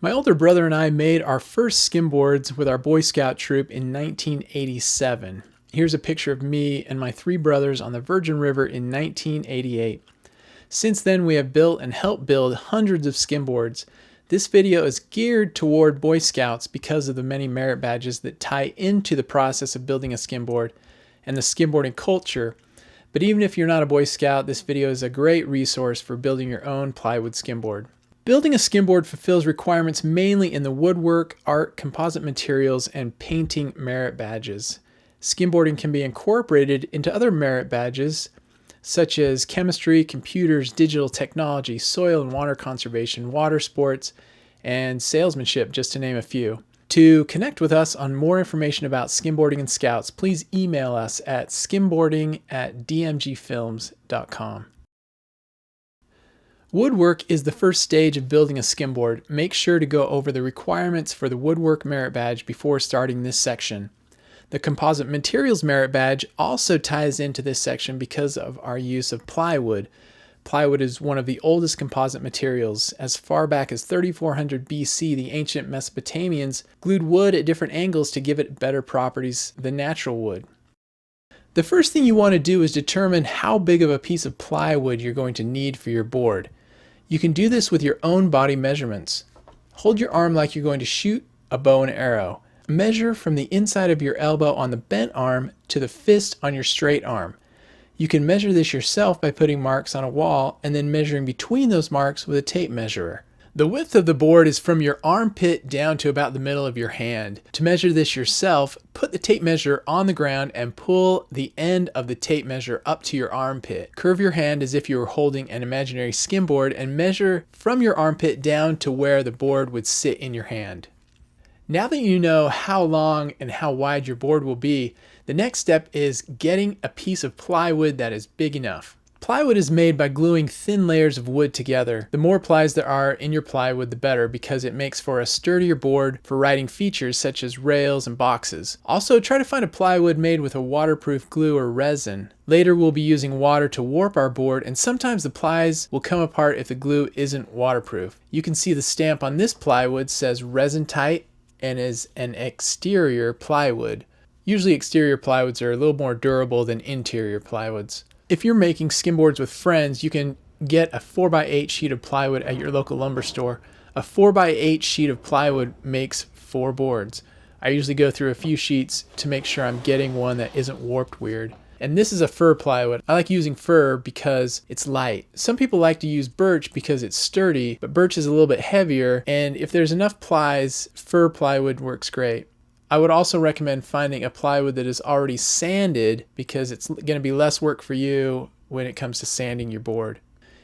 My older brother and I made our first skimboards with our Boy Scout troop in 1987. Here's a picture of me and my three brothers on the Virgin River in 1988. Since then, we have built and helped build hundreds of skimboards. This video is geared toward Boy Scouts because of the many merit badges that tie into the process of building a skimboard and the skimboarding culture. But even if you're not a Boy Scout, this video is a great resource for building your own plywood skimboard. Building a skimboard fulfills requirements mainly in the woodwork, art, composite materials, and painting merit badges. Skimboarding can be incorporated into other merit badges such as chemistry, computers, digital technology, soil and water conservation, water sports, and salesmanship, just to name a few. To connect with us on more information about skimboarding and scouts, please email us at skimboarding@dmgfilms.com. Woodwork is the first stage of building a skimboard. Make sure to go over the requirements for the Woodwork Merit Badge before starting this section. The Composite Materials Merit Badge also ties into this section because of our use of plywood. Plywood is one of the oldest composite materials. As far back as 3400 BC, the ancient Mesopotamians glued wood at different angles to give it better properties than natural wood. The first thing you want to do is determine how big of a piece of plywood you're going to need for your board. You can do this with your own body measurements. Hold your arm like you're going to shoot a bow and arrow. Measure from the inside of your elbow on the bent arm to the fist on your straight arm. You can measure this yourself by putting marks on a wall and then measuring between those marks with a tape measurer. The width of the board is from your armpit down to about the middle of your hand. To measure this yourself, put the tape measure on the ground and pull the end of the tape measure up to your armpit. Curve your hand as if you were holding an imaginary skimboard and measure from your armpit down to where the board would sit in your hand. Now that you know how long and how wide your board will be, the next step is getting a piece of plywood that is big enough. Plywood is made by gluing thin layers of wood together. The more plies there are in your plywood, the better, because it makes for a sturdier board for writing features such as rails and boxes. Also, try to find a plywood made with a waterproof glue or resin. Later, we'll be using water to warp our board, and sometimes the plies will come apart if the glue isn't waterproof. You can see the stamp on this plywood says resin tight and is an exterior plywood. Usually exterior plywoods are a little more durable than interior plywoods. If you're making skimboards with friends, you can get a 4x8 sheet of plywood at your local lumber store. A 4x8 sheet of plywood makes 4 boards. I usually go through a few sheets to make sure I'm getting one that isn't warped weird. And this is a fir plywood. I like using fir because it's light. Some people like to use birch because it's sturdy, but birch is a little bit heavier, and if there's enough plies, fir plywood works great. I would also recommend finding a plywood that is already sanded because it's going to be less work for you when it comes to sanding your board.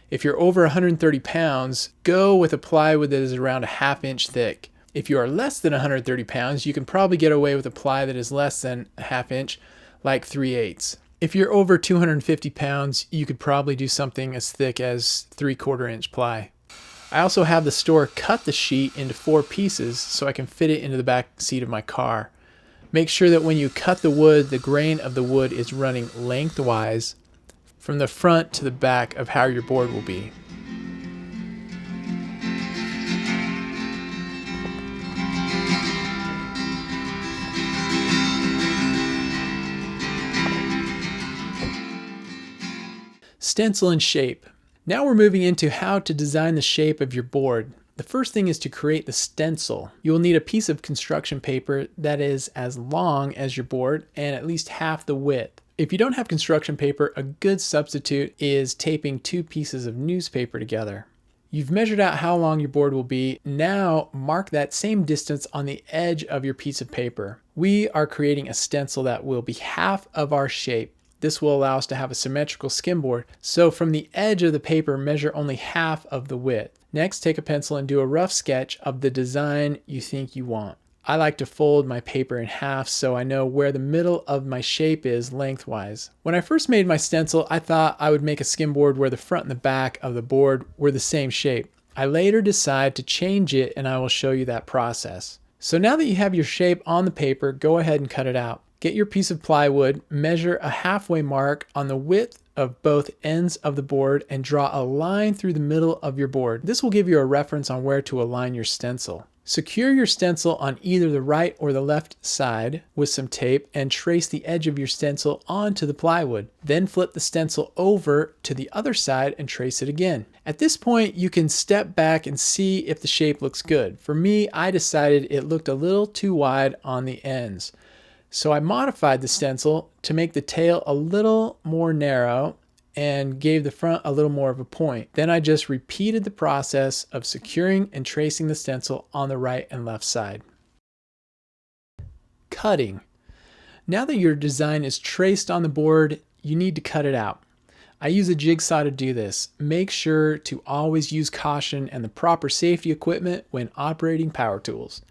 If you're over 130 pounds, go with a plywood that is around a 1/2 inch thick. If you are less than 130 pounds, you can probably get away with a ply that is less than a 1/2 inch, like 3/8. If you're over 250 pounds, you could probably do something as thick as 3/4 inch ply. I also have the store cut the sheet into 4 pieces so I can fit it into the back seat of my car. Make sure that when you cut the wood, the grain of the wood is running lengthwise from the front to the back of how your board will be. Stencil and shape. Now we're moving into how to design the shape of your board. The first thing is to create the stencil. You will need a piece of construction paper that is as long as your board and at least half the width. If you don't have construction paper, a good substitute is taping 2 pieces of newspaper together. You've measured out how long your board will be. Now mark that same distance on the edge of your piece of paper. We are creating a stencil that will be half of our shape. This will allow us to have a symmetrical skimboard. So from the edge of the paper, measure only half of the width. Next, take a pencil and do a rough sketch of the design you think you want. I like to fold my paper in half so I know where the middle of my shape is lengthwise. When I first made my stencil, I thought I would make a skimboard where the front and the back of the board were the same shape. I later decided to change it, and I will show you that process. So now that you have your shape on the paper, go ahead and cut it out. Get your piece of plywood, measure a halfway mark on the width of both ends of the board and draw a line through the middle of your board. This will give you a reference on where to align your stencil. Secure your stencil on either the right or the left side with some tape and trace the edge of your stencil onto the plywood. Then flip the stencil over to the other side and trace it again. At this point, you can step back and see if the shape looks good. For me, I decided it looked a little too wide on the ends. So I modified the stencil to make the tail a little more narrow and gave the front a little more of a point. Then I just repeated the process of securing and tracing the stencil on the right and left side. Cutting. Now that your design is traced on the board, you need to cut it out. I use a jigsaw to do this. Make sure to always use caution and the proper safety equipment when operating power tools.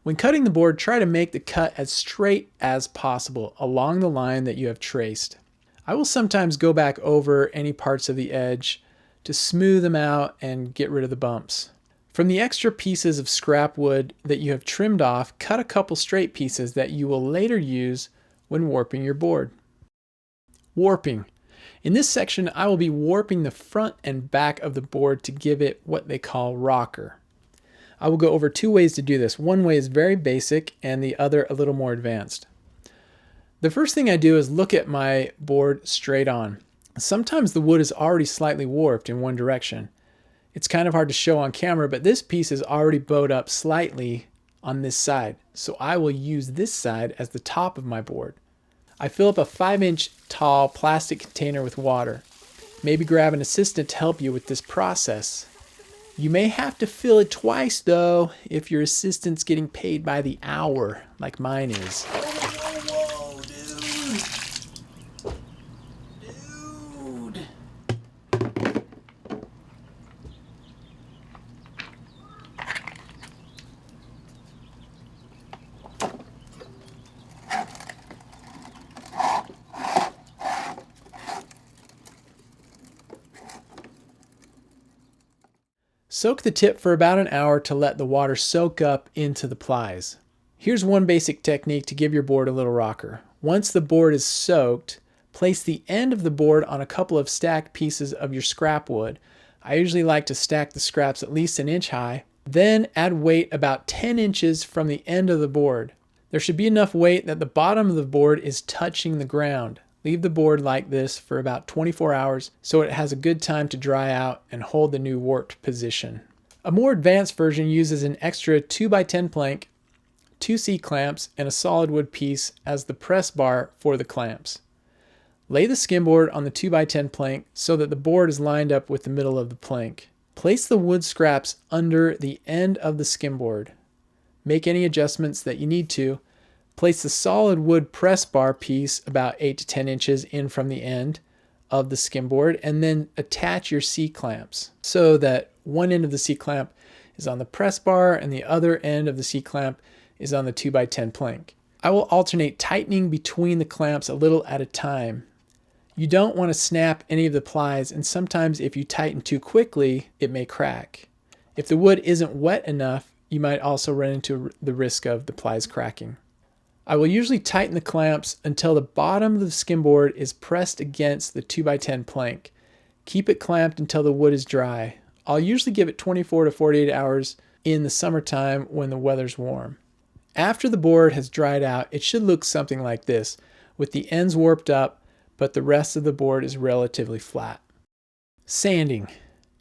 When cutting the board, try to make the cut as straight as possible along the line that you have traced. I will sometimes go back over any parts of the edge to smooth them out and get rid of the bumps. From the extra pieces of scrap wood that you have trimmed off, cut a couple straight pieces that you will later use when warping your board. Warping. In this section, I will be warping the front and back of the board to give it what they call rocker. I will go over two ways to do this. One way is very basic and the other a little more advanced. The first thing I do is look at my board straight on. Sometimes the wood is already slightly warped in one direction. It's kind of hard to show on camera, but this piece is already bowed up slightly on this side. So I will use this side as the top of my board. I fill up a 5-inch tall plastic container with water. Maybe grab an assistant to help you with this process. You may have to fill it twice though if your assistant's getting paid by the hour like mine is. Soak the tip for about an hour to let the water soak up into the plies. Here's one basic technique to give your board a little rocker. Once the board is soaked, place the end of the board on a couple of stacked pieces of your scrap wood. I usually like to stack the scraps at least an inch high. Then add weight about 10 inches from the end of the board. There should be enough weight that the bottom of the board is touching the ground. Leave the board like this for about 24 hours so it has a good time to dry out and hold the new warped position. A more advanced version uses an extra 2x10 plank, 2 C-clamps, and a solid wood piece as the press bar for the clamps. Lay the skimboard on the 2x10 plank so that the board is lined up with the middle of the plank. Place the wood scraps under the end of the skimboard. Make any adjustments that you need to. Place the solid wood press bar piece about 8 to 10 inches in from the end of the skimboard and then attach your C-clamps so that one end of the C-clamp is on the press bar and the other end of the C-clamp is on the 2x10 plank. I will alternate tightening between the clamps a little at a time. You don't want to snap any of the plies, and sometimes if you tighten too quickly, it may crack. If the wood isn't wet enough, you might also run into the risk of the plies cracking. I will usually tighten the clamps until the bottom of the skimboard is pressed against the 2x10 plank. Keep it clamped until the wood is dry. I'll usually give it 24 to 48 hours in the summertime when the weather's warm. After the board has dried out, it should look something like this, with the ends warped up, but the rest of the board is relatively flat. Sanding.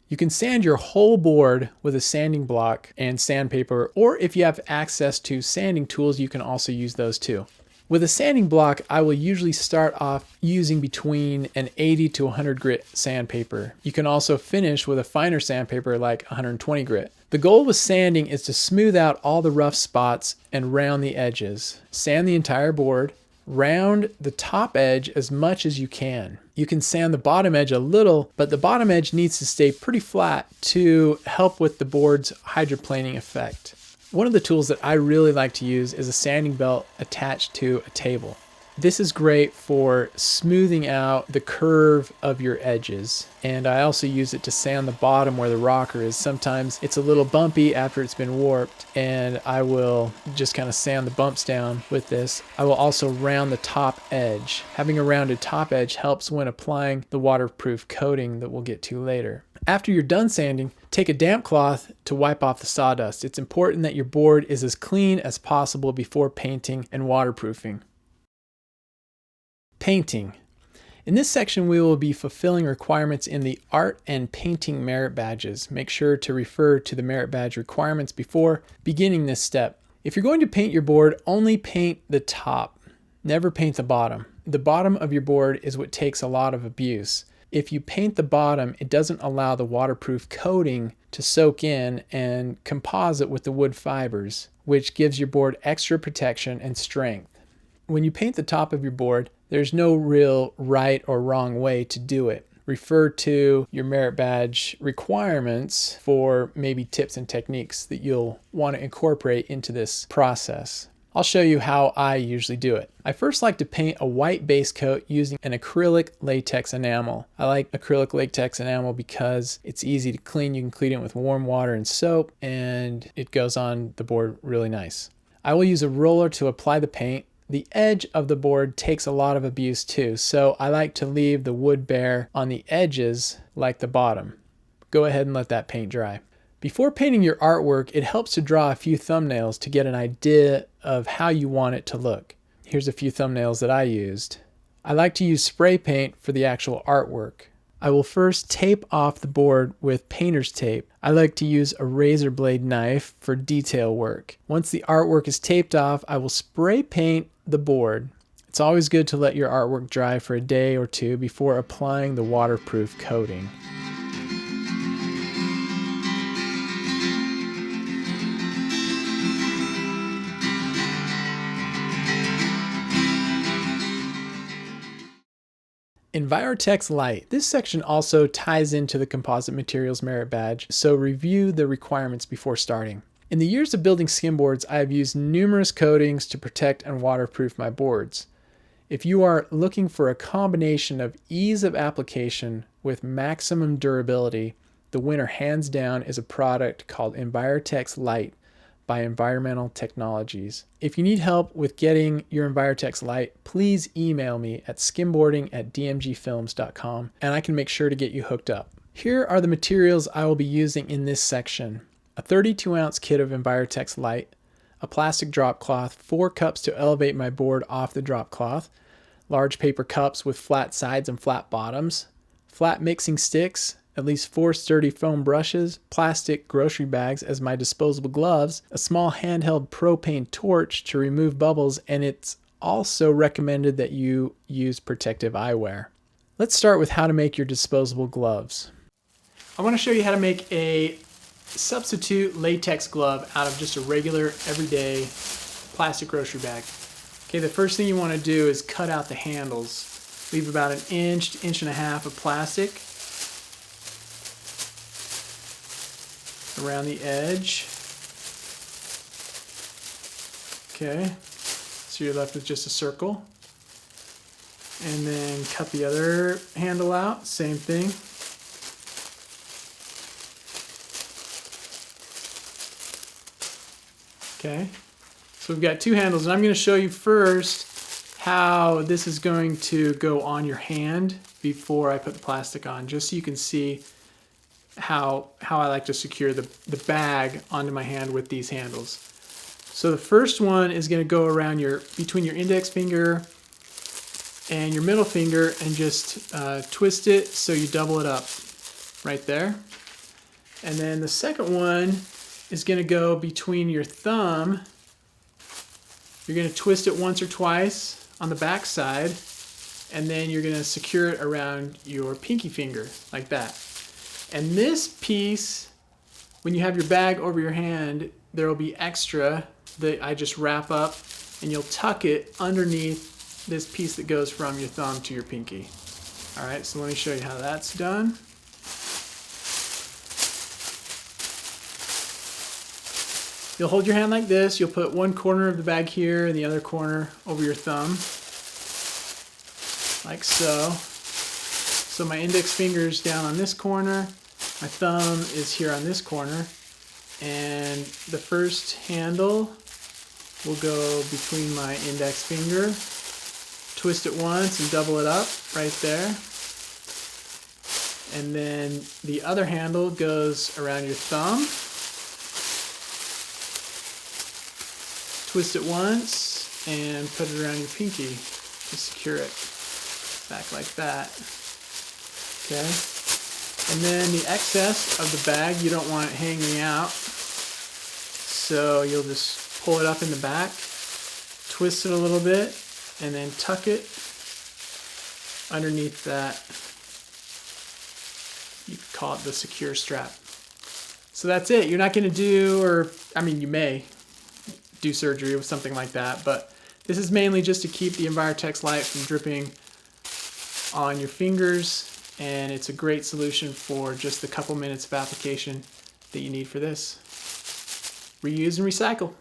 You can sand your whole board with a sanding block and sandpaper, or if you have access to sanding tools, you can also use those too. With a sanding block, I will usually start off using between an 80 to 100 grit sandpaper. You can also finish with a finer sandpaper like 120 grit. The goal with sanding is to smooth out all the rough spots and round the edges. Sand the entire board. Round the top edge as much as you can. You can sand the bottom edge a little, but the bottom edge needs to stay pretty flat to help with the board's hydroplaning effect. One of the tools that I really like to use is a sanding belt attached to a table. This is great for smoothing out the curve of your edges. And I also use it to sand the bottom where the rocker is. Sometimes it's a little bumpy after it's been warped, and I will just kind of sand the bumps down with this. I will also round the top edge. Having a rounded top edge helps when applying the waterproof coating that we'll get to later. After you're done sanding, take a damp cloth to wipe off the sawdust. It's important that your board is as clean as possible before painting and waterproofing. Painting. In this section, we will be fulfilling requirements in the art and painting merit badges. Make sure to refer to the merit badge requirements before beginning this step. If you're going to paint your board, only paint the top. Never paint the bottom. The bottom of your board is what takes a lot of abuse. If you paint the bottom, it doesn't allow the waterproof coating to soak in and composite with the wood fibers, which gives your board extra protection and strength. When you paint the top of your board, there's no real right or wrong way to do it. Refer to your merit badge requirements for maybe tips and techniques that you'll want to incorporate into this process. I'll show you how I usually do it. I first like to paint a white base coat using an acrylic latex enamel. I like acrylic latex enamel because it's easy to clean. You can clean it with warm water and soap, and it goes on the board really nice. I will use a roller to apply the paint. The edge of the board takes a lot of abuse too, so I like to leave the wood bare on the edges like the bottom. Go ahead and let that paint dry. Before painting your artwork, it helps to draw a few thumbnails to get an idea of how you want it to look. Here's a few thumbnails that I used. I like to use spray paint for the actual artwork. I will first tape off the board with painter's tape. I like to use a razor blade knife for detail work. Once the artwork is taped off, I will spray paint the board. It's always good to let your artwork dry for a day or two before applying the waterproof coating. Envirotex Light. This section also ties into the composite materials merit badge, so review the requirements before starting. In the years of building skimboards, I have used numerous coatings to protect and waterproof my boards. If you are looking for a combination of ease of application with maximum durability, the winner hands down is a product called Envirotex Light by Environmental Technologies. If you need help with getting your Envirotex Light, please email me at skimboarding@dmgfilms.com and I can make sure to get you hooked up. Here are the materials I will be using in this section. A 32-ounce kit of Envirotex Light, a plastic drop cloth, 4 cups to elevate my board off the drop cloth, large paper cups with flat sides and flat bottoms, flat mixing sticks, at least 4 sturdy foam brushes, plastic grocery bags as my disposable gloves, a small handheld propane torch to remove bubbles, and it's also recommended that you use protective eyewear. Let's start with how to make your disposable gloves. I want to show you how to make a substitute latex glove out of just a regular everyday plastic grocery bag. Okay, the first thing you want to do is cut out the handles. Leave about an inch to inch and a half of plastic around the edge. Okay, so you're left with just a circle. And then cut the other handle out, same thing. Okay, so we've got 2 handles, and I'm going to show you first how this is going to go on your hand before I put the plastic on, just so you can see how I like to secure the bag onto my hand with these handles. So the first one is going to go around between your index finger and your middle finger, and just twist it so you double it up right there. And then the second one is going to go between your thumb. You're going to twist it once or twice on the back side, and then you're going to secure it around your pinky finger like that. And this piece, when you have your bag over your hand, there will be extra that I just wrap up, and you'll tuck it underneath this piece that goes from your thumb to your pinky. All right, so let me show you how that's done. You'll hold your hand like this. You'll put one corner of the bag here and the other corner over your thumb. like so. So my index finger is down on this corner, my thumb is here on this corner, and the first handle will go between my index finger. Twist it once and double it up right there. And then the other handle goes around your thumb. Twist it once and put it around your pinky to secure it back like that. Okay. And then the excess of the bag, you don't want it hanging out. So you'll just pull it up in the back, twist it a little bit, and then tuck it underneath that. You could call it the secure strap. So that's it. You're not going to do, or I mean, you may do surgery with something like that, but this is mainly just to keep the Envirotex light from dripping on your fingers, and it's a great solution for just the couple minutes of application that you need for this. Reuse and recycle.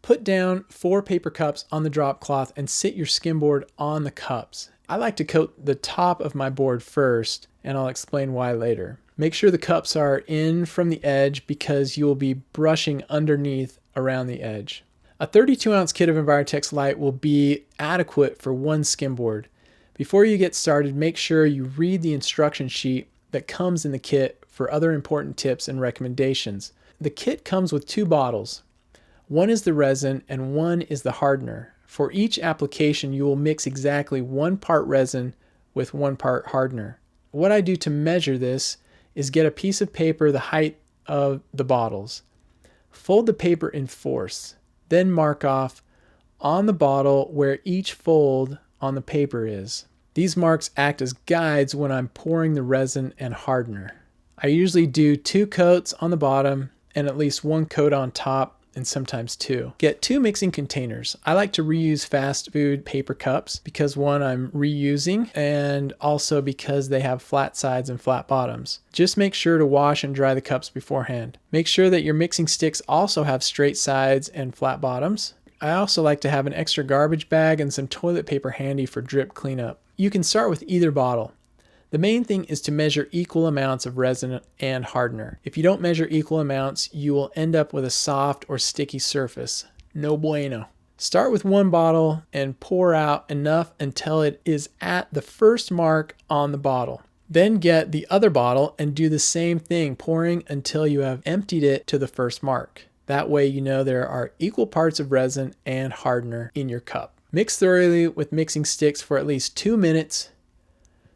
Put down 4 paper cups on the drop cloth and sit your skimboard on the cups. I like to coat the top of my board first, and I'll explain why later. Make sure the cups are in from the edge because you will be brushing underneath around the edge. A 32-ounce kit of Envirotex light will be adequate for 1 skimboard. Before you get started, make sure you read the instruction sheet that comes in the kit for other important tips and recommendations. The kit comes with 2 bottles. One is the resin and one is the hardener. For each application, you will mix exactly 1 part resin with 1 part hardener. What I do to measure this is get a piece of paper the height of the bottles. Fold the paper in fourths, then mark off on the bottle where each fold on the paper is. These marks act as guides when I'm pouring the resin and hardener. I usually do 2 coats on the bottom and at least 1 coat on top, and sometimes 2. Get 2 mixing containers. I like to reuse fast food paper cups because, one, I'm reusing, and also because they have flat sides and flat bottoms. Just make sure to wash and dry the cups beforehand. Make sure that your mixing sticks also have straight sides and flat bottoms. I also like to have an extra garbage bag and some toilet paper handy for drip cleanup. You can start with either bottle. The main thing is to measure equal amounts of resin and hardener. If you don't measure equal amounts, you will end up with a soft or sticky surface. No bueno. Start with 1 bottle and pour out enough until it is at the first mark on the bottle. Then get the other bottle and do the same thing, pouring until you have emptied it to the first mark. That way you know there are equal parts of resin and hardener in your cup. Mix thoroughly with mixing sticks for at least 2 minutes.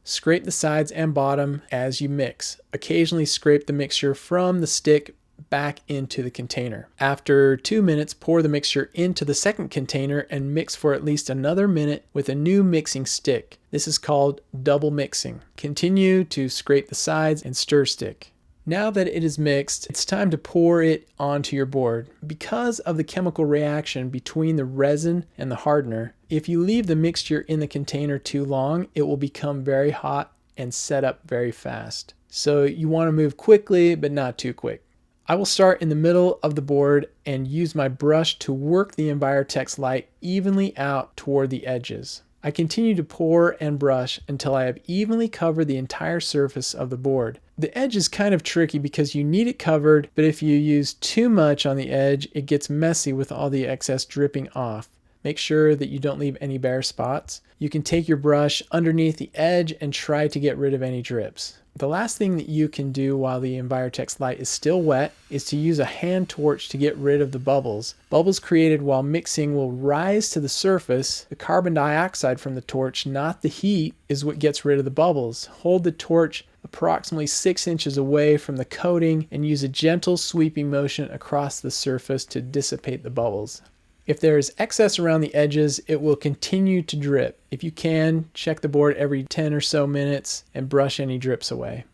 Scrape the sides and bottom as you mix. Occasionally scrape the mixture from the stick back into the container. After 2 minutes, pour the mixture into the second container and mix for at least another minute with a new mixing stick. This is called double mixing. Continue to scrape the sides and stir stick. Now that it is mixed, it's time to pour it onto your board. Because of the chemical reaction between the resin and the hardener, if you leave the mixture in the container too long, it will become very hot and set up very fast. So you want to move quickly, but not too quick. I will start in the middle of the board and use my brush to work the Envirotex light evenly out toward the edges. I continue to pour and brush until I have evenly covered the entire surface of the board. The edge is kind of tricky because you need it covered, but if you use too much on the edge, it gets messy with all the excess dripping off. Make sure that you don't leave any bare spots. You can take your brush underneath the edge and try to get rid of any drips. The last thing that you can do while the Envirotex light is still wet is to use a hand torch to get rid of the bubbles. Bubbles created while mixing will rise to the surface. The carbon dioxide from the torch, not the heat, is what gets rid of the bubbles. Hold the torch approximately 6 inches away from the coating and use a gentle sweeping motion across the surface to dissipate the bubbles. If there is excess around the edges, it will continue to drip. If you can, check the board every 10 or so minutes and brush any drips away.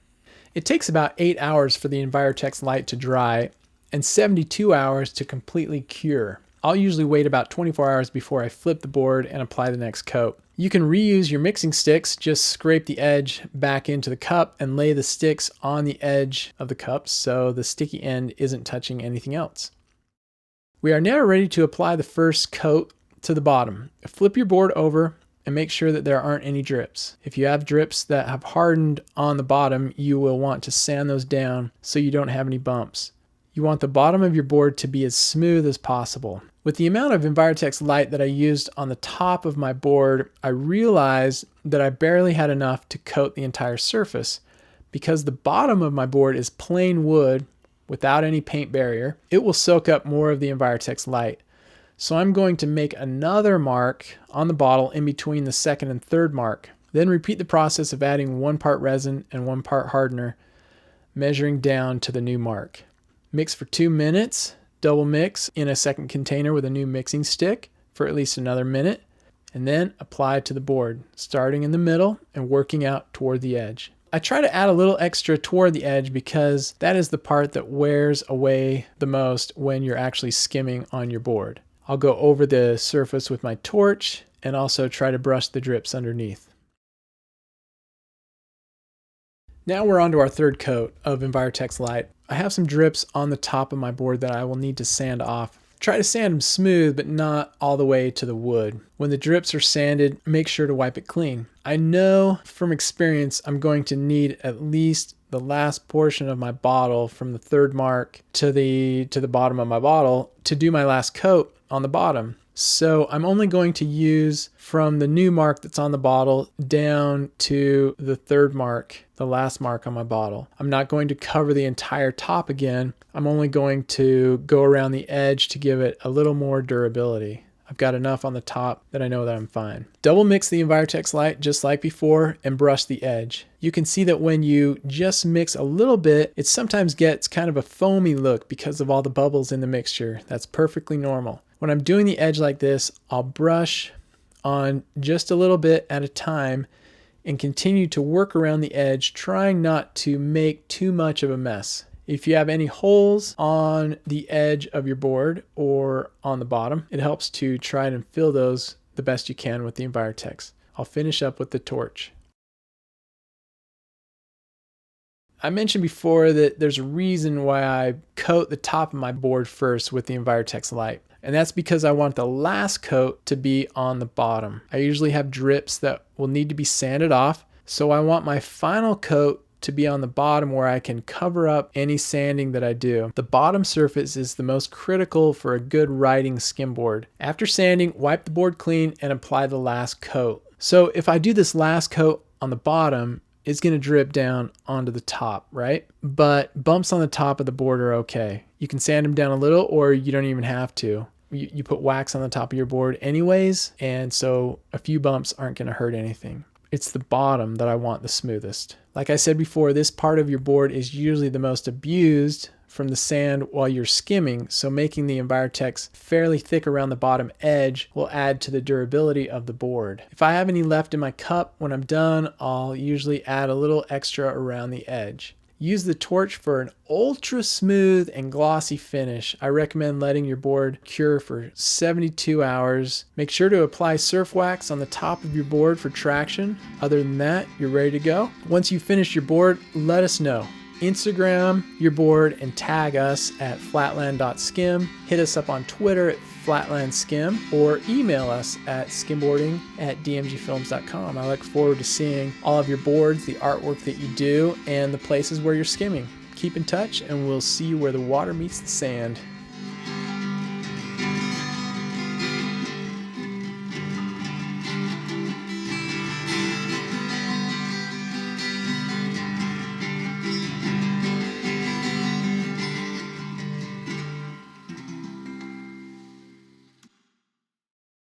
It takes about 8 hours for the Envirotex light to dry and 72 hours to completely cure. I'll usually wait about 24 hours before I flip the board and apply the next coat. You can reuse your mixing sticks. Just scrape the edge back into the cup and lay the sticks on the edge of the cup so the sticky end isn't touching anything else. We are now ready to apply the first coat to the bottom. Flip your board over and make sure that there aren't any drips. If you have drips that have hardened on the bottom, you will want to sand those down so you don't have any bumps. You want the bottom of your board to be as smooth as possible. With the amount of Envirotex light that I used on the top of my board, I realized that I barely had enough to coat the entire surface. Because the bottom of my board is plain wood without any paint barrier, it will soak up more of the Envirotex light. So I'm going to make another mark on the bottle in between the second and third mark. Then repeat the process of adding 1 part resin and 1 part hardener, measuring down to the new mark. Mix for 2 minutes, double mix in a second container with a new mixing stick for at least another minute, and then apply to the board, starting in the middle and working out toward the edge. I try to add a little extra toward the edge because that is the part that wears away the most when you're actually skimming on your board. I'll go over the surface with my torch and also try to brush the drips underneath. Now we're on to our third coat of Envirotex light. I have some drips on the top of my board that I will need to sand off. Try to sand them smooth, but not all the way to the wood. When the drips are sanded, make sure to wipe it clean. I know from experience I'm going to need at least the last portion of my bottle from the third mark to the bottom of my bottle to do my last coat on the bottom. So I'm only going to use from the new mark that's on the bottle down to the third mark, the last mark on my bottle. I'm not going to cover the entire top again. I'm only going to go around the edge to give it a little more durability. I've got enough on the top that I know that I'm fine. Double mix the Envirotex light just like before and brush the edge. You can see that when you just mix a little bit, it sometimes gets kind of a foamy look because of all the bubbles in the mixture. That's perfectly normal. When I'm doing the edge like this, I'll brush on just a little bit at a time and continue to work around the edge, trying not to make too much of a mess. If you have any holes on the edge of your board or on the bottom, it helps to try and fill those the best you can with the Envirotex. I'll finish up with the torch. I mentioned before that there's a reason why I coat the top of my board first with the Envirotex light. And that's because I want the last coat to be on the bottom. I usually have drips that will need to be sanded off, so I want my final coat to be on the bottom where I can cover up any sanding that I do. The bottom surface is the most critical for a good writing skimboard. After sanding, wipe the board clean and apply the last coat. So if I do this last coat on the bottom, it's going to drip down onto the top, right? But bumps on the top of the board are okay. You can sand them down a little or you don't even have to. You put wax on the top of your board anyways, and so a few bumps aren't going to hurt anything. It's the bottom that I want the smoothest. Like I said before, this part of your board is usually the most abused from the sand while you're skimming, so making the Envirotex fairly thick around the bottom edge will add to the durability of the board. If I have any left in my cup when I'm done, I'll usually add a little extra around the edge. Use the torch for an ultra smooth and glossy finish. I recommend letting your board cure for 72 hours. Make sure to apply surf wax on the top of your board for traction. Other than that, you're ready to go. Once you finish your board, let us know. Instagram your board and tag us at flatland.skim. Hit us up on Twitter at flatlandskim or email us at skimboarding@dmgfilms.com. I look forward to seeing all of your boards, the artwork that you do, and the places where you're skimming. Keep in touch and we'll see you where the water meets the sand.